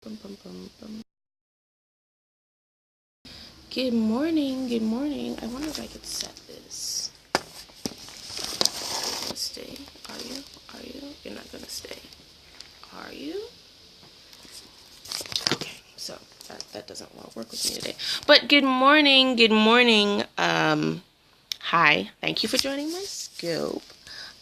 Bum, bum, bum, bum. Good morning, good morning. I wonder if I could set this. You're gonna stay? Are you? Are you? You're not gonna stay. Are you? Okay, so that doesn't work with me today. But good morning, good morning. Hi, thank you for joining my scope.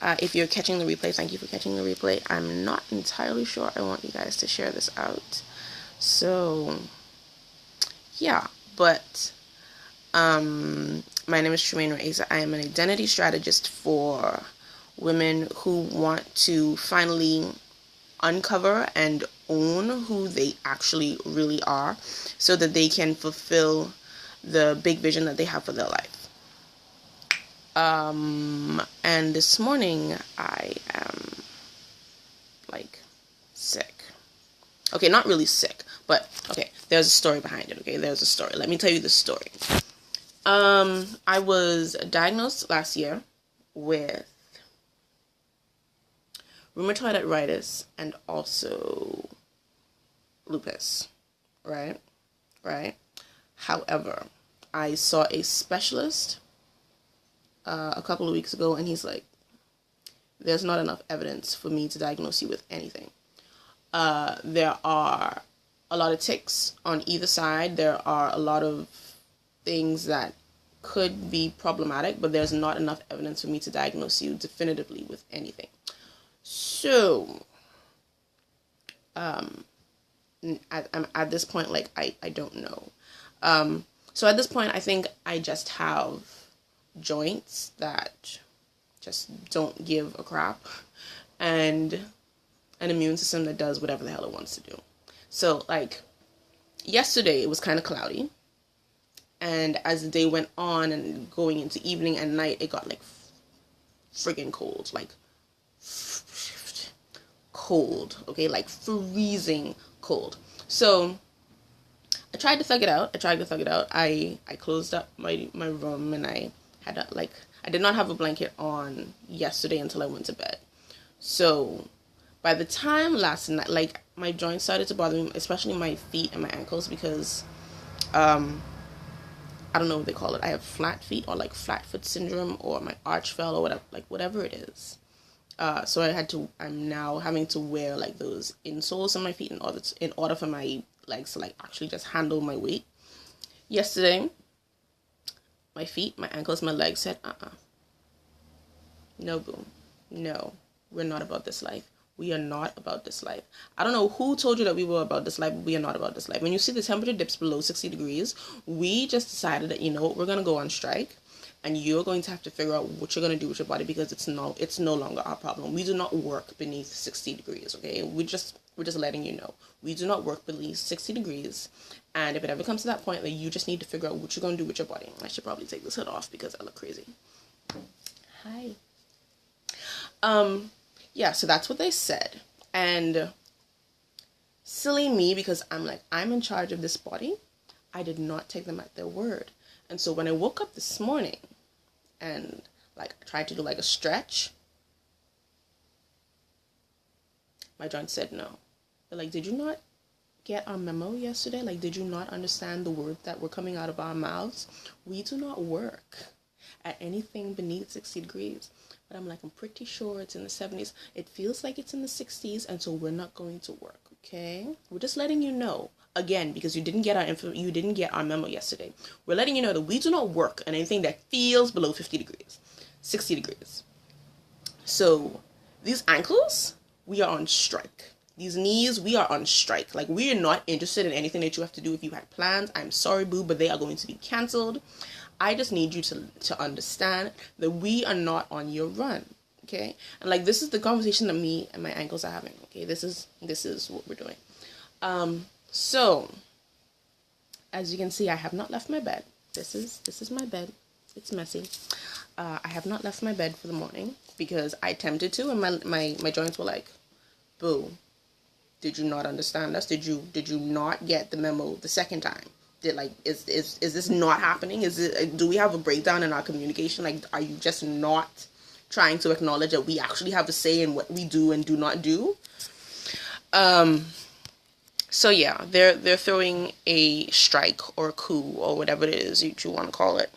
If you're catching the replay, thank you for catching the replay. I'm not entirely sure I want you guys to share this out. So, yeah, but my name is TremaineRaisa. I am an identity strategist for women who want to finally uncover and own who they actually really are so that they can fulfill the big vision that they have for their life. And this morning I am like sick. Okay, not really sick, but okay, there's a story behind it. Okay, there's a story. Let me tell you the story. I was diagnosed last year with rheumatoid arthritis and also lupus, right? However, I saw a specialist a couple of weeks ago, and he's like, there's not enough evidence for me to diagnose you with anything. There are a lot of tics on either side. There are a lot of things that could be problematic, but there's not enough evidence for me to diagnose you definitively with anything. So, I'm at this point, like, I don't know. So at this point, I think I just have joints that just don't give a crap, and an immune system that does whatever the hell it wants to do. So, like, yesterday it was kind of cloudy, and as the day went on and going into evening and night, it got like friggin' cold, like cold, okay, like freezing cold. So I tried to thug it out. I closed up my room, and I had I did not have a blanket on yesterday until I went to bed. So by the time last night, like, my joints started to bother me, especially my feet and my ankles, because I don't know what they call it. I have flat feet, or like flat foot syndrome, or my arch fell, or whatever, like whatever it is. So I'm now having to wear like those insoles on my feet in order for my legs to like actually just handle my weight. Yesterday, my feet, my ankles, my legs said, no, boom, no, we're not about this life. We are not about this life. I don't know who told you that we were about this life, but we are not about this life. When you see the temperature dips below 60 degrees, we just decided that, you know what, we're going to go on strike, and you're going to have to figure out what you're going to do with your body, because it's no longer our problem. We do not work beneath 60 degrees, okay? We're just letting you know. We do not work beneath 60 degrees, and if it ever comes to that point, that you just need to figure out what you're going to do with your body. I should probably take this hood off because I look crazy. Hi. Yeah, so that's what they said. And silly me, because I'm in charge of this body, I did not take them at their word. And so when I woke up this morning and like tried to do like a stretch, my joint said no. They're like, did you not get our memo yesterday? Like, did you not understand the words that were coming out of our mouths? We do not work at anything beneath 60 degrees. But I'm like, I'm pretty sure it's in the 70s. It feels like it's in the 60s, and so we're not going to work, okay? We're just letting you know, again, because you didn't get our memo yesterday. We're letting you know that we do not work at anything that feels below 50 degrees, 60 degrees. So these ankles, we are on strike. These knees, we are on strike. Like, we are not interested in anything that you have to do. If you had plans, I'm sorry, boo, but they are going to be canceled. I just need you to understand that we are not on your run, okay? And like, this is the conversation that me and my ankles are having, okay? This is what we're doing. So as you can see, I have not left my bed. This is my bed. It's messy. I have not left my bed for the morning because I attempted to, and my joints were like, boo, did you not understand us? Did you not get the memo the second time? Is this not happening? Do we have a breakdown in our communication? Like, are you just not trying to acknowledge that we actually have a say in what we do and do not do? So yeah, they're throwing a strike or a coup or whatever it is you want to call it.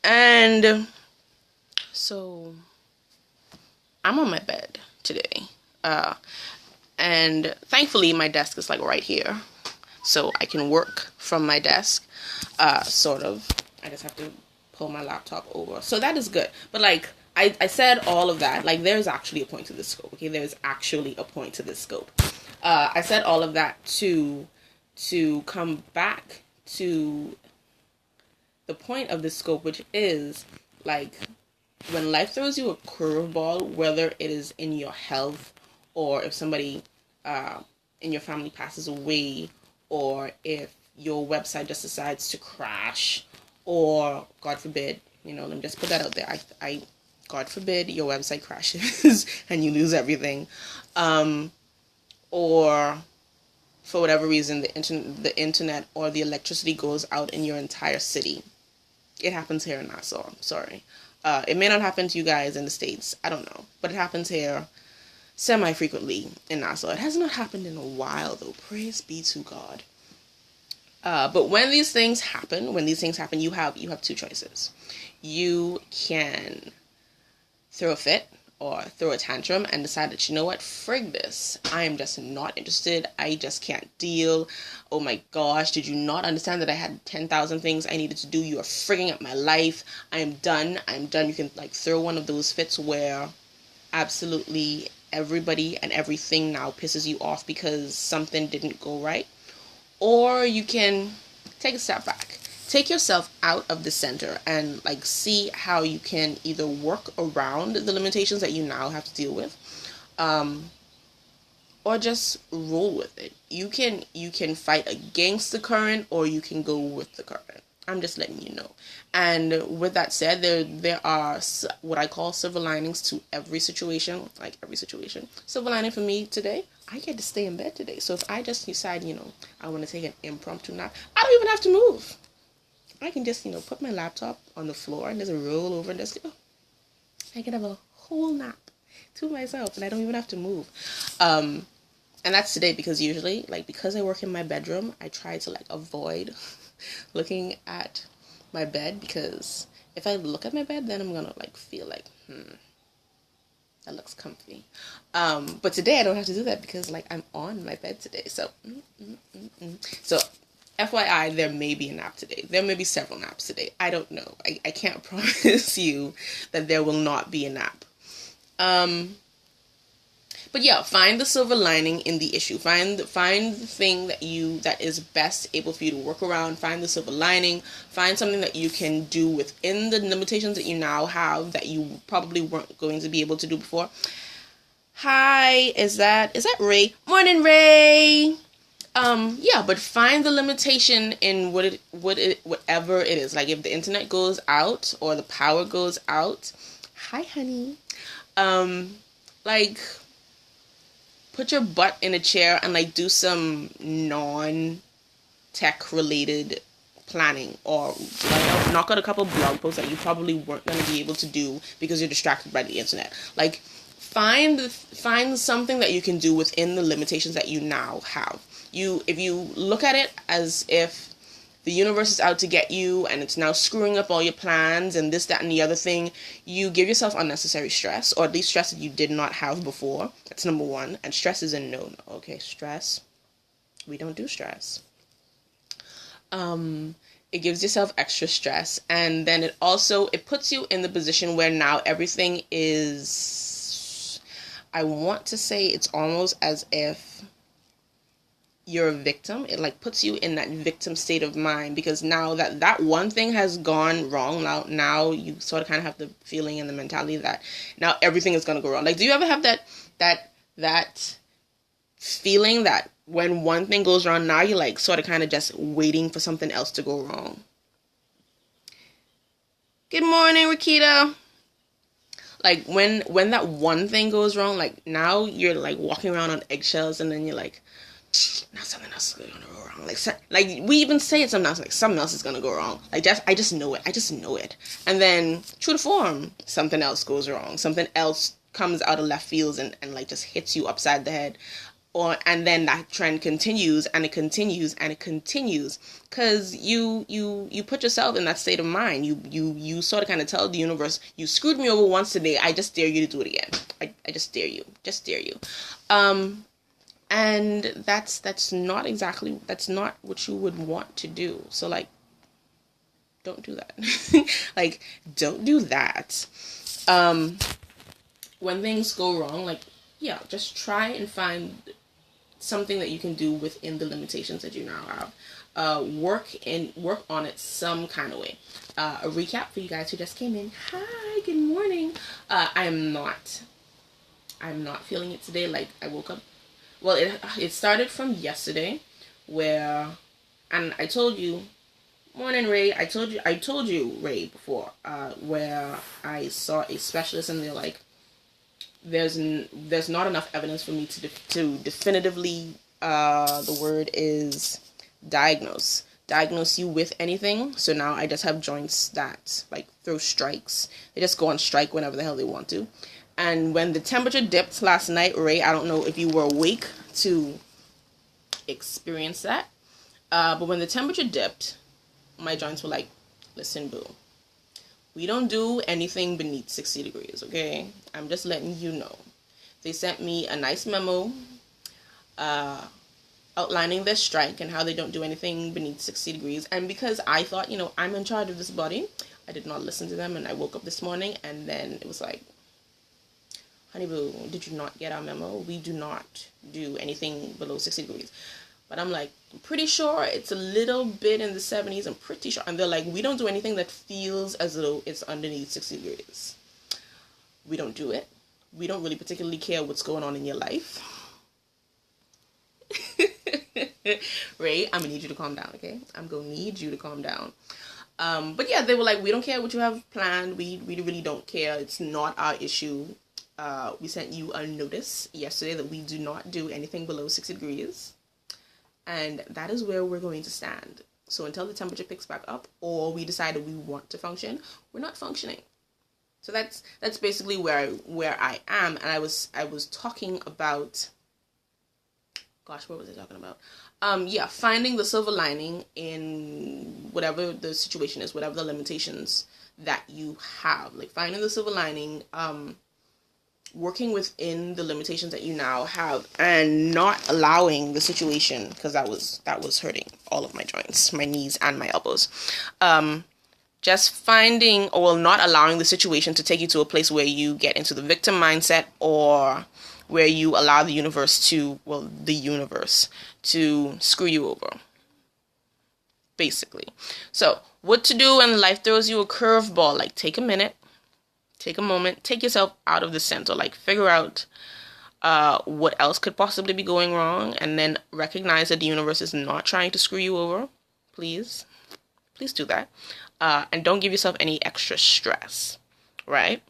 And so I'm on my bed today. And thankfully my desk is like right here. So I can work from my desk. Sort of. I just have to pull my laptop over. So that is good. But like I said all of that. Like there's actually a point to this scope. Okay, there's actually a point to this scope. I said all of that to come back to the point of this scope, which is like when life throws you a curveball, whether it is in your health or if somebody in your family passes away, or if your website just decides to crash, or God forbid, let me just put that out there. I God forbid your website crashes and you lose everything, or for whatever reason the internet or the electricity goes out in your entire city. It happens here in Nassau. I'm sorry. It may not happen to you guys in the States. I don't know, but it happens here semi-frequently in Nassau. It has not happened in a while though. Praise be to God. But when these things happen, you have two choices. You can throw a fit or throw a tantrum and decide that, you know what, frig this. I am just not interested. I just can't deal. Oh my gosh, did you not understand that I had 10,000 things I needed to do? You are frigging up my life. I am done. You can like throw one of those fits where absolutely everybody and everything now pisses you off because something didn't go right. Or you can take a step back. Take yourself out of the center and like see how you can either work around the limitations that you now have to deal with, or just roll with it. You can fight against the current, or you can go with the current. I'm just letting you know. And with that said, there are what I call silver linings to every situation, like every situation. Silver lining for me today, I get to stay in bed today. So if I just decide, I want to take an impromptu nap, I don't even have to move. I can just, put my laptop on the floor and just roll over and just, I can have a whole nap to myself and I don't even have to move. And that's today because usually, because I work in my bedroom, I try to, avoid looking at my bed, because if I look at my bed, then I'm going to, feel like, that looks comfy. But today I don't have to do that because, I'm on my bed today. So, So, FYI, there may be a nap today. There may be several naps today. I don't know. I can't promise you that there will not be a nap. But yeah, find the silver lining in the issue. Find the thing that is best able for you to work around. Find the silver lining. Find something that you can do within the limitations that you now have that you probably weren't going to be able to do before. Hi, is that Ray? Morning, Ray. Yeah, but find the limitation in whatever it is. Like if the internet goes out or the power goes out. Hi, honey. Put your butt in a chair and do some non-tech related planning, or knock out a couple blog posts that you probably weren't going to be able to do because you're distracted by the internet. Find something that you can do within the limitations that you now have. If you look at it as if the universe is out to get you and it's now screwing up all your plans and this, that, and the other thing, you give yourself unnecessary stress, or at least stress that you did not have before. That's number one. And stress is a no-no. Okay, stress. We don't do stress. It gives yourself extra stress, and then it puts you in the position where now everything is, I want to say it's almost as if you're a victim. It puts you in that victim state of mind, because now that one thing has gone wrong, now you sort of kind of have the feeling and the mentality that now everything is going to go wrong. Do you ever have that feeling that when one thing goes wrong, now you're sort of kind of just waiting for something else to go wrong? Good morning, Rakita. When that one thing goes wrong, now you're walking around on eggshells, and then you're now something else is gonna go wrong. We even say it sometimes, something else is gonna go wrong. I just know it. And then, true to form, something else goes wrong. Something else comes out of left field and just hits you upside the head. and then that trend continues and it continues and it continues, because you put yourself in that state of mind. You sort of kind of tell the universe, you screwed me over once today, I just dare you to do it again. I just dare you, and that's not what you would want to do. So like, don't do that. Like, don't do that. When things go wrong, like, yeah, just try and find something that you can do within the limitations that you now have. Work on it some kind of way. A recap for you guys who just came in. Hi, good morning. I'm not feeling it today. Like, I woke up, well, it started from yesterday, where, and I told you, morning Ray, I told you Ray before, where I saw a specialist and they're like, there's not enough evidence for me to definitively, the word is diagnose you with anything. So now I just have joints that like throw strikes. They just go on strike whenever the hell they want to. And when the temperature dipped last night, Ray, I don't know if you were awake to experience that, but when the temperature dipped, my joints were like, listen, boo, we don't do anything beneath 60 degrees, okay? I'm just letting you know. They sent me a nice memo outlining their strike and how they don't do anything beneath 60 degrees. And because I thought, I'm in charge of this body, I did not listen to them. And I woke up this morning and then it was like, honey boo, did you not get our memo? We do not do anything below 60 degrees. But I'm like, I'm pretty sure it's a little bit in the 70s. I'm pretty sure. And they're like, we don't do anything that feels as though it's underneath 60 degrees. We don't do it. We don't really particularly care what's going on in your life. Ray, I'm going to need you to calm down, okay? I'm going to need you to calm down. But yeah, they were like, we don't care what you have planned. We really don't care. It's not our issue. We sent you a notice yesterday that we do not do anything below 60 degrees. And that is where we're going to stand. So until the temperature picks back up, or we decide that we want to function, we're not functioning. So that's basically where I am. And I was talking about, gosh, what was I talking about? Finding the silver lining in whatever the situation is, whatever the limitations that you have. Like, finding the silver lining, working within the limitations that you now have, and not allowing the situation, because that was hurting all of my joints, my knees and my elbows. Just finding, or not allowing the situation to take you to a place where you get into the victim mindset, or where you allow the universe to screw you over, basically. So what to do when life throws you a curveball? Like, take a minute. Take a moment, take yourself out of the center, like figure out what else could possibly be going wrong, and then recognize that the universe is not trying to screw you over. Please do that. And don't give yourself any extra stress, right?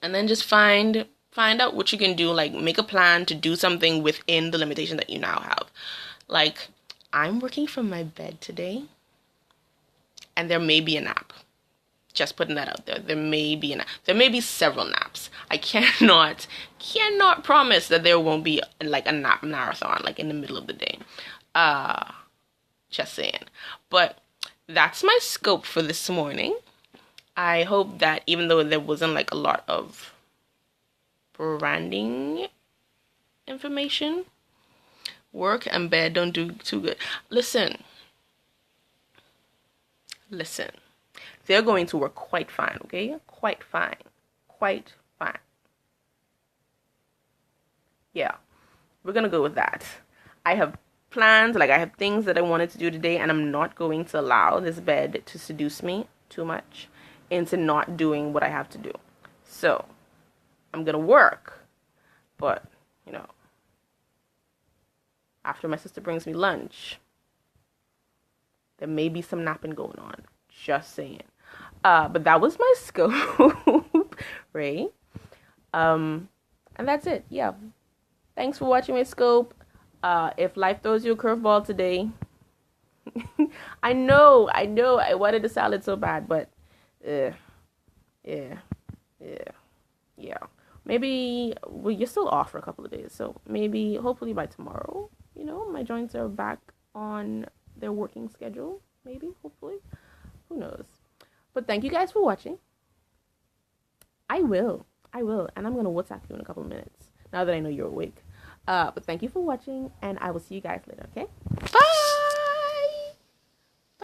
And then just find out what you can do, like make a plan to do something within the limitation that you now have. Like, I'm working from my bed today, and there may be a nap. Just putting that out there. There may be several naps. I cannot promise that there won't be like a nap marathon like in the middle of the day. Just saying. But that's my scope for this morning. I hope that even though there wasn't like a lot of branding information, work and bed don't do too good. Listen. They're going to work quite fine, okay? Quite fine. Yeah, we're going to go with that. I have plans, like I have things that I wanted to do today, and I'm not going to allow this bed to seduce me too much into not doing what I have to do. So, I'm going to work, but, after my sister brings me lunch, there may be some napping going on. Just saying. But that was my scope, right? And that's it. Yeah. Thanks for watching my scope. If life throws you a curveball today, I know. I wanted a salad so bad, but yeah. maybe you're still off for a couple of days. So maybe, hopefully by tomorrow, my joints are back on their working schedule. Maybe, hopefully. Who knows? But thank you guys for watching. I will. And I'm going to WhatsApp you in a couple of minutes, now that I know you're awake. But thank you for watching, and I will see you guys later, okay? Bye!